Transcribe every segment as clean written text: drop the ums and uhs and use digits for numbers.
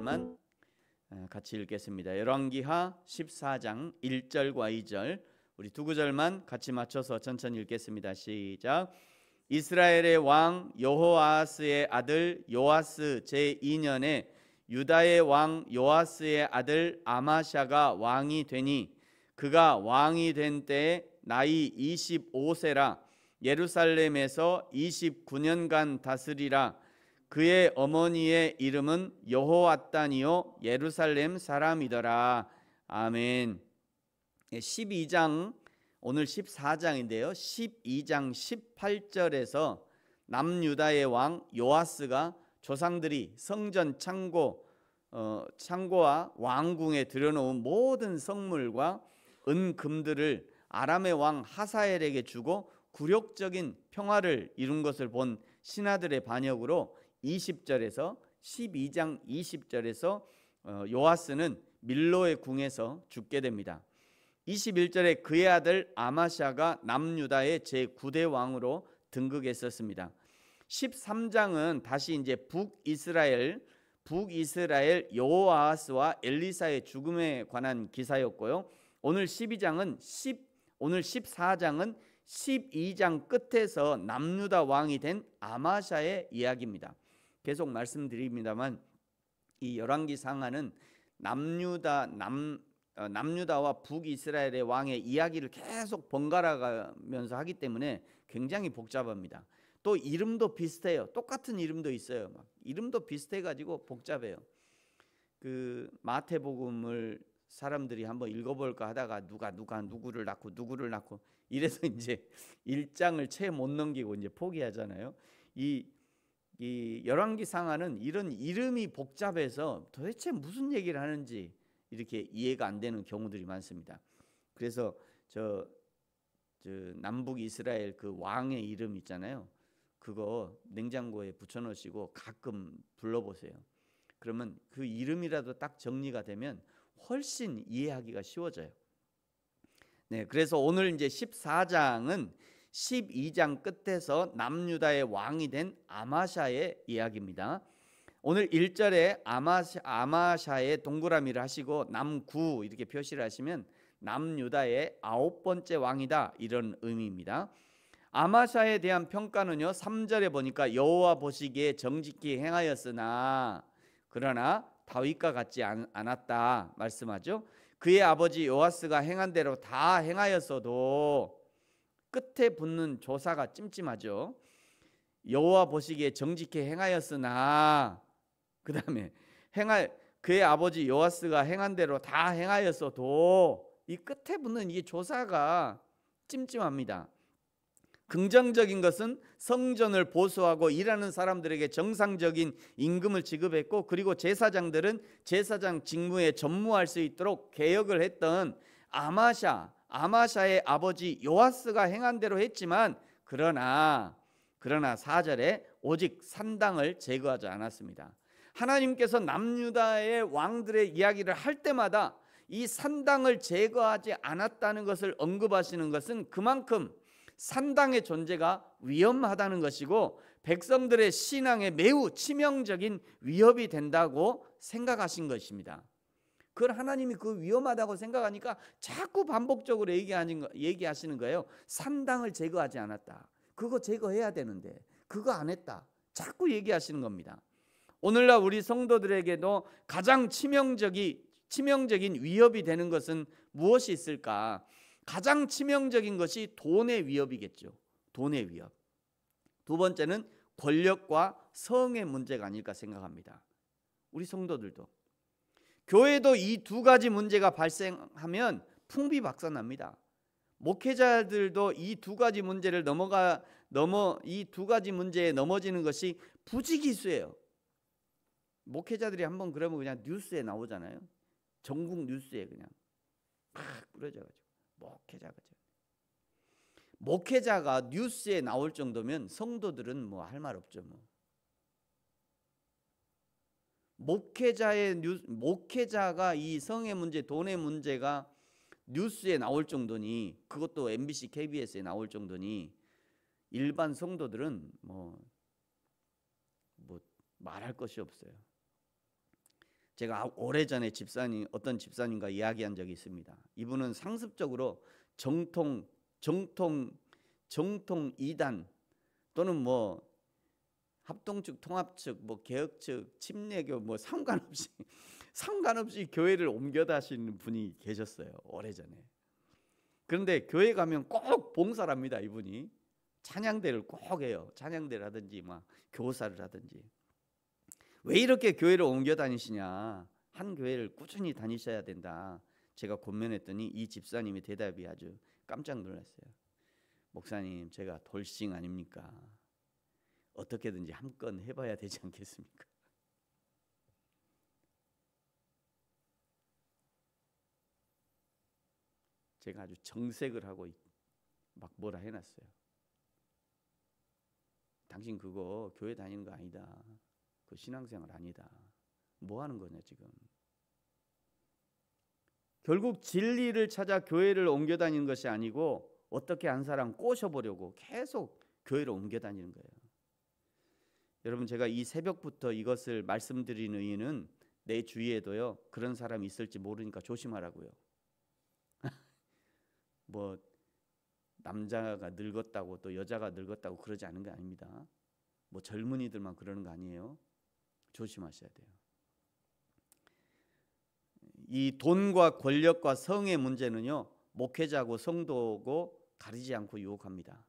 구절만 같이 읽겠습니다. 열왕기하 14장 1절과 2절 우리 두 구절만 같이 맞춰서 천천히 읽겠습니다. 시작. 이스라엘의 왕 여호아스의 아들 요아스 제2년에 유다의 왕 요아스의 아들 아마샤가 왕이 되니 그가 왕이 된 때에 나이 25세라 예루살렘에서 29년간 다스리라. 그의 어머니의 이름은 여호앗단이요 예루살렘 사람이더라. 아멘. 12장 오늘 14장인데요. 12장 18절에서 남유다의 왕 요아스가 조상들이 성전 창고와 왕궁에 들여놓은 모든 성물과 은금들을 아람의 왕 하사엘에게 주고 굴욕적인 평화를 이룬 것을 본 신하들의 반역으로 20절에서 12장 20절에서 요아스는 밀로의 궁에서 죽게 됩니다. 21절에 그의 아들 아마샤가 남유다의 제9대 왕으로 등극했었습니다. 13장은 다시 이제 북이스라엘 여호아하스와 엘리사의 죽음에 관한 기사였고요. 오늘 14장은 12장 끝에서 남유다 왕이 된 아마샤의 이야기입니다. 계속 말씀드립니다만 이 열왕기 상하는 남유다와 북이스라엘의 왕의 이야기를 계속 번갈아가면서 하기 때문에 굉장히 복잡합니다. 또 이름도 비슷해요. 똑같은 이름도 있어요. 이름도 비슷해가지고 복잡해요. 그 마태복음을 사람들이 한번 읽어볼까 하다가 누가 누구를 낳고 이래서 이제 1장을 채 못 넘기고 이제 포기하잖아요. 이 열왕기 상하는 이런 이름이 복잡해서 도대체 무슨 얘기를 하는지 이렇게 이해가 안 되는 경우들이 많습니다. 그래서 저 남북 이스라엘 그 왕의 이름 있잖아요. 그거 냉장고에 붙여놓으시고 가끔 불러보세요. 그러면 그 이름이라도 딱 정리가 되면 훨씬 이해하기가 쉬워져요. 네, 그래서 오늘 이제 14장은 12장 끝에서 남유다의 왕이 된 아마샤의 이야기입니다. 오늘 1절에 아마샤의 동그라미를 하시고 남구 이렇게 표시를 하시면 남유다의 9번째 왕이다 이런 의미입니다. 아마샤에 대한 평가는요 3절에 보니까 여호와 보시기에 정직히 행하였으나 그러나 다윗과 같지 않았다 말씀하죠. 그의 아버지 요아스가 행한 대로 다 행하였어도 끝에 붙는 조사가 찜찜하죠. 여호와 보시기에 정직히 행하였으나 그 다음에 그의 아버지 요아스가 행한 대로 다 행하였어도 이 끝에 붙는 이 조사가 찜찜합니다. 긍정적인 것은 성전을 보수하고 일하는 사람들에게 정상적인 임금을 지급했고 그리고 제사장들은 제사장 직무에 전무할 수 있도록 개혁을 했던 아마샤의 아버지 요아스가 행한 대로 했지만 그러나 4절에 오직 산당을 제거하지 않았습니다. 하나님께서 남유다의 왕들의 이야기를 할 때마다 이 산당을 제거하지 않았다는 것을 언급하시는 것은 그만큼 산당의 존재가 위험하다는 것이고 백성들의 신앙에 매우 치명적인 위협이 된다고 생각하신 것입니다. 그걸 하나님이 그 위험하다고 생각하니까 자꾸 반복적으로 얘기하시는 거예요. 산당을 제거하지 않았다. 그거 제거해야 되는데 그거 안 했다. 자꾸 얘기하시는 겁니다. 오늘날 우리 성도들에게도 가장 치명적인 위협이 되는 것은 무엇이 있을까? 가장 치명적인 것이 돈의 위협이겠죠. 돈의 위협. 두 번째는 권력과 성의 문제가 아닐까 생각합니다. 우리 성도들도 교회도 이 두 가지 문제가 발생하면 풍비박산납니다. 목회자들도 이 두 가지 문제를 이 두 가지 문제에 넘어지는 것이 부지기수예요. 목회자들이 한번 그러면 그냥 뉴스에 나오잖아요. 전국 뉴스에 그냥 막 뿌려져가지고 목회자가 뉴스에 나올 정도면 성도들은 뭐 할 말 없죠. 목회자가 이 성의 문제, 돈의 문제가 뉴스에 나올 정도니, 그것도 MBC, KBS에 나올 정도니 일반 성도들은 뭐 말할 것이 없어요. 제가 오래전에 어떤 집사님과 이야기한 적이 있습니다. 이분은 상습적으로 정통 2단 또는 뭐 합동측, 통합측, 뭐 개혁측, 침례교 뭐 상관없이 교회를 옮겨 다시는 분이 계셨어요. 오래전에. 그런데 교회 가면 꼭 봉사를 합니다. 이분이 찬양대를 꼭 해요. 찬양대를 하든지 막 교사를 하든지. 왜 이렇게 교회를 옮겨 다니시냐? 한 교회를 꾸준히 다니셔야 된다. 제가 권면했더니 이 집사님의 대답이 아주 깜짝 놀랐어요. 목사님, 제가 돌싱 아닙니까? 어떻게든지 한 건 해봐야 되지 않겠습니까? 제가 아주 정색을 하고 막 뭐라 해놨어요. 당신 그거 교회 다니는 거 아니다. 그 신앙생활 아니다. 뭐 하는 거냐 지금. 결국 진리를 찾아 교회를 옮겨 다니는 것이 아니고 어떻게 한 사람 꼬셔보려고 계속 교회를 옮겨 다니는 거예요. 여러분, 제가 이 새벽부터 이것을 말씀드리는 이유는 내 주위에도요 그런 사람이 있을지 모르니까 조심하라고요. 뭐 남자가 늙었다고 또 여자가 늙었다고 그러지 않은 게 아닙니다. 뭐 젊은이들만 그러는 거 아니에요. 조심하셔야 돼요. 이 돈과 권력과 성의 문제는요 목회자고 성도고 가리지 않고 유혹합니다.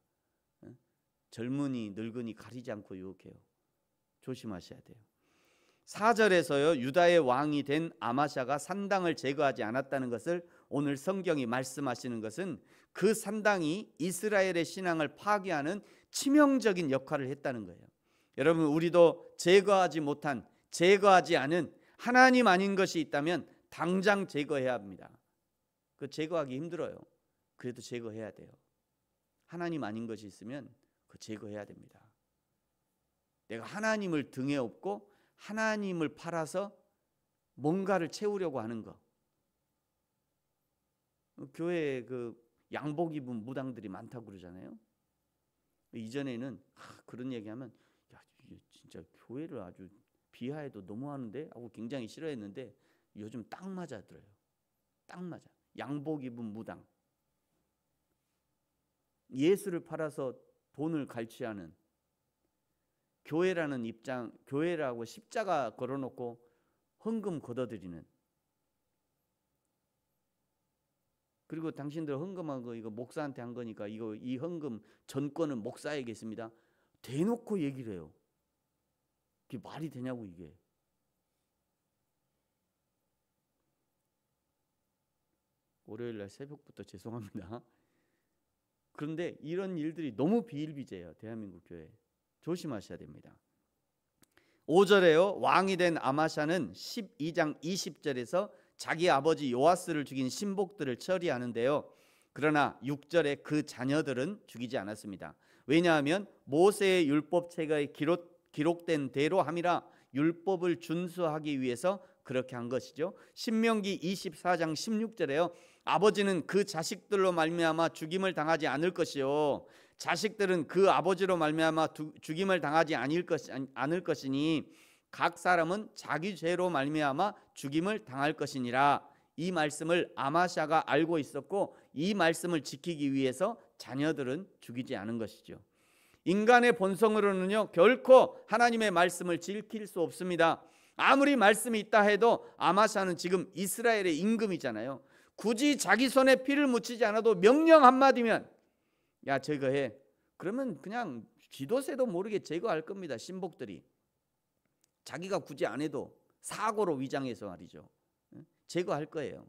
젊은이 늙은이 가리지 않고 유혹해요. 조심하셔야 돼요. 4절에서요 유다의 왕이 된 아마샤가 산당을 제거하지 않았다는 것을 오늘 성경이 말씀하시는 것은 그 산당이 이스라엘의 신앙을 파괴하는 치명적인 역할을 했다는 거예요. 여러분, 우리도 제거하지 않은 하나님 아닌 것이 있다면 당장 제거해야 합니다. 그 제거하기 힘들어요. 그래도 제거해야 돼요. 하나님 아닌 것이 있으면 그 제거해야 됩니다. 내가 하나님을 등에 업고 하나님을 팔아서 뭔가를 채우려고 하는 거. 교회에 그 양복 입은 무당들이 많다고 그러잖아요. 이전에는 그런 얘기하면 야, 진짜 교회를 아주 비하해도 너무하는데 하고 굉장히 싫어했는데 요즘 딱 맞아 들어요. 딱 맞아. 양복 입은 무당. 예수를 팔아서 돈을 갈취하는 교회라는 입장, 교회라고 십자가 걸어놓고 헌금 걷어들이는. 그리고 당신들 헌금한 거 이거 목사한테 한 거니까 이 헌금 전권은 목사에게 있습니다. 대놓고 얘기를 해요. 그게 말이 되냐고 이게. 월요일날 새벽부터 죄송합니다. 그런데 이런 일들이 너무 비일비재해요. 대한민국 교회. 조심하셔야 됩니다. 5절에요. 왕이 된 아마샤는 12장 20절에서 자기 아버지 요아스를 죽인 신복들을 처리하는데요. 그러나 6절에 그 자녀들은 죽이지 않았습니다. 왜냐하면 모세의 율법책에 기록된 대로 함이라 율법을 준수하기 위해서 그렇게 한 것이죠. 신명기 24장 16절에요. 아버지는 그 자식들로 말미암아 죽임을 당하지 않을 것이요 자식들은 그 아버지로 말미암아 죽임을 당하지 않을 것이니 각 사람은 자기 죄로 말미암아 죽임을 당할 것이니라. 이 말씀을 아마샤가 알고 있었고 이 말씀을 지키기 위해서 자녀들은 죽이지 않은 것이죠. 인간의 본성으로는요 결코 하나님의 말씀을 지킬 수 없습니다. 아무리 말씀이 있다 해도 아마샤는 지금 이스라엘의 임금이잖아요. 굳이 자기 손에 피를 묻히지 않아도 명령 한마디면 야 제거해. 그러면 그냥 쥐도새도 모르게 제거할 겁니다. 신복들이. 자기가 굳이 안 해도 사고로 위장해서 말이죠. 제거할 거예요.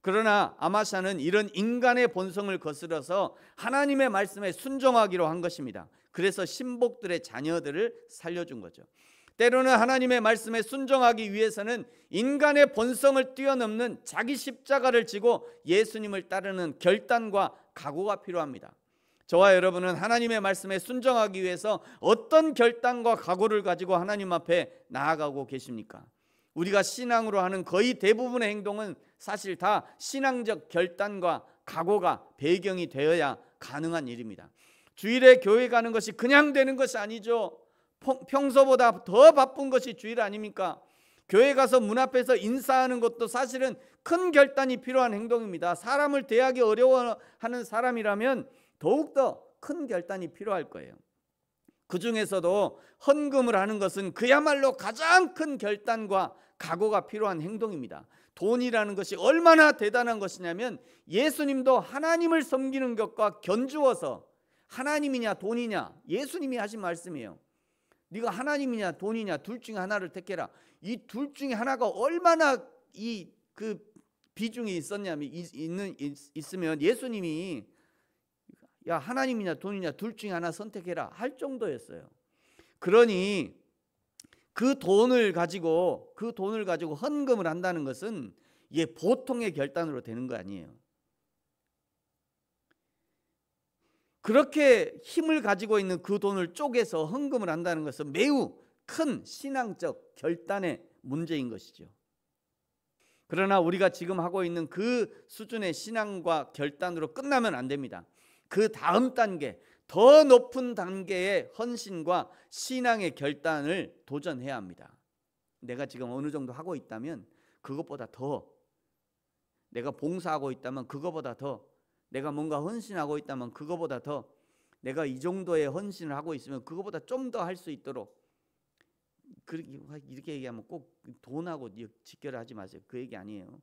그러나 아마샤는 이런 인간의 본성을 거스려서 하나님의 말씀에 순종하기로 한 것입니다. 그래서 신복들의 자녀들을 살려준 거죠. 때로는 하나님의 말씀에 순종하기 위해서는 인간의 본성을 뛰어넘는 자기 십자가를 지고 예수님을 따르는 결단과 각오가 필요합니다. 저와 여러분은 하나님의 말씀에 순종하기 위해서 어떤 결단과 각오를 가지고 하나님 앞에 나아가고 계십니까? 우리가 신앙으로 하는 거의 대부분의 행동은 사실 다 신앙적 결단과 각오가 배경이 되어야 가능한 일입니다. 주일에 교회 가는 것이 그냥 되는 것이 아니죠. 평소보다 더 바쁜 것이 주일 아닙니까? 교회 가서 문 앞에서 인사하는 것도 사실은 큰 결단이 필요한 행동입니다. 사람을 대하기 어려워하는 사람이라면 더욱더 큰 결단이 필요할 거예요. 그 중에서도 헌금을 하는 것은 그야말로 가장 큰 결단과 각오가 필요한 행동입니다. 돈이라는 것이 얼마나 대단한 것이냐면 예수님도 하나님을 섬기는 것과 견주어서 하나님이냐 돈이냐, 예수님이 하신 말씀이에요. 네가 하나님이냐 돈이냐 둘 중에 하나를 택해라. 이 둘 중에 하나가 얼마나 그 비중이 있으면 예수님이 야 하나님이냐 돈이냐 둘 중에 하나 선택해라 할 정도였어요. 그러니 그 돈을 가지고 헌금을 한다는 것은 이게 보통의 결단으로 되는 거 아니에요. 그렇게 힘을 가지고 있는 그 돈을 쪼개서 헌금을 한다는 것은 매우 큰 신앙적 결단의 문제인 것이죠. 그러나 우리가 지금 하고 있는 그 수준의 신앙과 결단으로 끝나면 안 됩니다. 그 다음 단계, 더 높은 단계의 헌신과 신앙의 결단을 도전해야 합니다. 내가 지금 어느 정도 하고 있다면 그것보다 더, 내가 봉사하고 있다면 그것보다 더, 내가 뭔가 헌신하고 있다면 그것보다 더, 내가 이 정도의 헌신을 하고 있으면 그것보다 좀 더 할 수 있도록, 이렇게 얘기하면 꼭 돈하고 직결하지 마세요. 그 얘기 아니에요.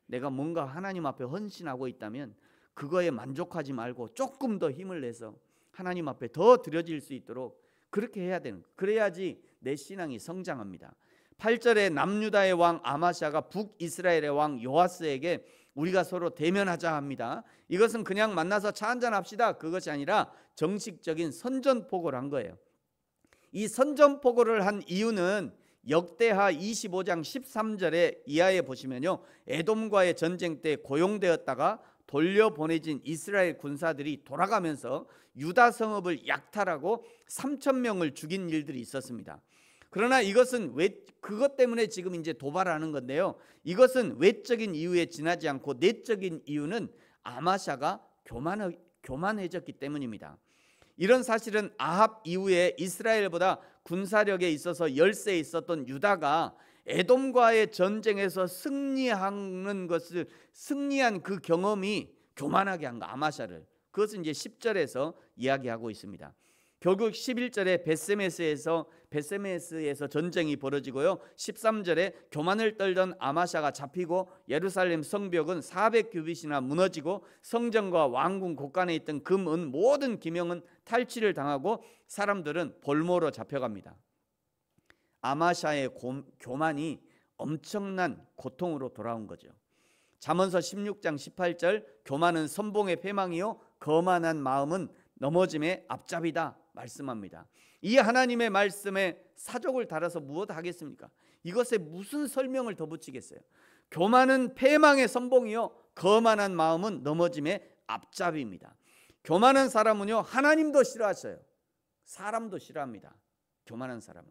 내가 뭔가 하나님 앞에 헌신하고 있다면 그거에 만족하지 말고 조금 더 힘을 내서 하나님 앞에 더 드려질 수 있도록 그렇게 해야 되는 거예요. 그래야지 내 신앙이 성장합니다. 8절에 남유다의 왕 아마시아가 북이스라엘의 왕 요아스에게 우리가 서로 대면하자 합니다. 이것은 그냥 만나서 차 한잔 합시다 그것이 아니라 정식적인 선전포고를 한 거예요. 이 선전포고를 한 이유는 역대하 25장 13절에 이하에 보시면요, 에돔과의 전쟁 때 고용되었다가 돌려보내진 이스라엘 군사들이 돌아가면서 유다 성읍을 약탈하고 3,000명을 죽인 일들이 있었습니다. 그러나 이것은 그것 때문에 지금 이제 도발하는 건데요, 이것은 외적인 이유에 지나지 않고 내적인 이유는 아마샤가 교만해졌기 때문입니다. 이런 사실은 아합 이후에 이스라엘보다 군사력에 있어서 열세에 있었던 유다가 에돔과의 전쟁에서 승리한 그 경험이 교만하게 한 거, 아마샤를. 그것은 이제 10절에서 이야기하고 있습니다. 결국 11절에 베세메스에서 전쟁이 벌어지고요, 13절에 교만을 떨던 아마샤가 잡히고 예루살렘 성벽은 400규빗이나 무너지고 성전과 왕궁 곳간에 있던 금, 은 모든 기명은 탈취를 당하고 사람들은 볼모로 잡혀갑니다. 아마샤의 교만이 엄청난 고통으로 돌아온 거죠. 잠언서 16장 18절, 교만은 선봉의 패망이요 거만한 마음은 넘어짐의 앞잡이다 말씀합니다. 이 하나님의 말씀에 사족을 달아서 무엇 하겠습니까? 이것에 무슨 설명을 더 붙이겠어요? 교만은 패망의 선봉이요 거만한 마음은 넘어짐의 앞잡이입니다. 교만한 사람은요 하나님도 싫어하셔요. 사람도 싫어합니다. 교만한 사람은.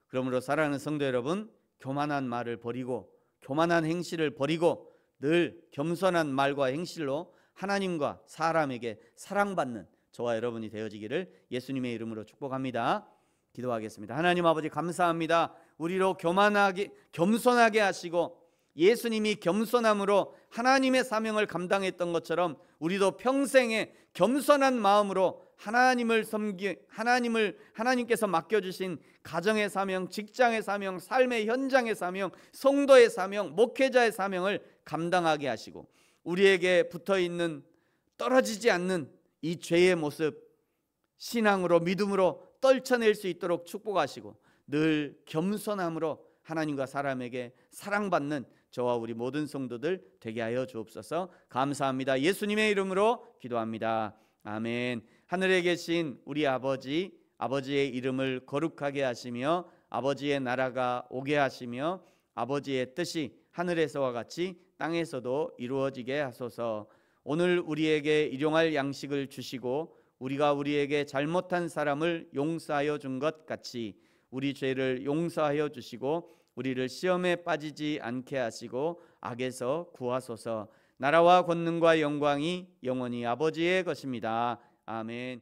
그러므로 사랑하는 성도 여러분, 교만한 말을 버리고 교만한 행실을 버리고 늘 겸손한 말과 행실로 하나님과 사람에게 사랑받는 저와 여러분이 되어지기를 예수님의 이름으로 축복합니다. 기도하겠습니다. 하나님 아버지 감사합니다. 우리로 겸손하게 하시고 예수님이 겸손함으로 하나님의 사명을 감당했던 것처럼 우리도 평생에 겸손한 마음으로 하나님께서 맡겨주신 가정의 사명, 직장의 사명, 삶의 현장의 사명, 성도의 사명, 목회자의 사명을 감당하게 하시고 우리에게 붙어있는 떨어지지 않는 이 죄의 모습 신앙으로 믿음으로 떨쳐낼 수 있도록 축복하시고 늘 겸손함으로 하나님과 사람에게 사랑받는 저와 우리 모든 성도들 되게 하여 주옵소서. 감사합니다. 예수님의 이름으로 기도합니다. 아멘. 하늘에 계신 우리 아버지의 이름을 거룩하게 하시며 아버지의 나라가 오게 하시며 아버지의 뜻이 하늘에서와 같이 땅에서도 이루어지게 하소서. 오늘 우리에게 일용할 양식을 주시고 우리가 우리에게 잘못한 사람을 용서하여 준 것 같이 우리 죄를 용서하여 주시고 우리를 시험에 빠지지 않게 하시고 악에서 구하소서. 나라와 권능과 영광이 영원히 아버지의 것입니다. 아멘.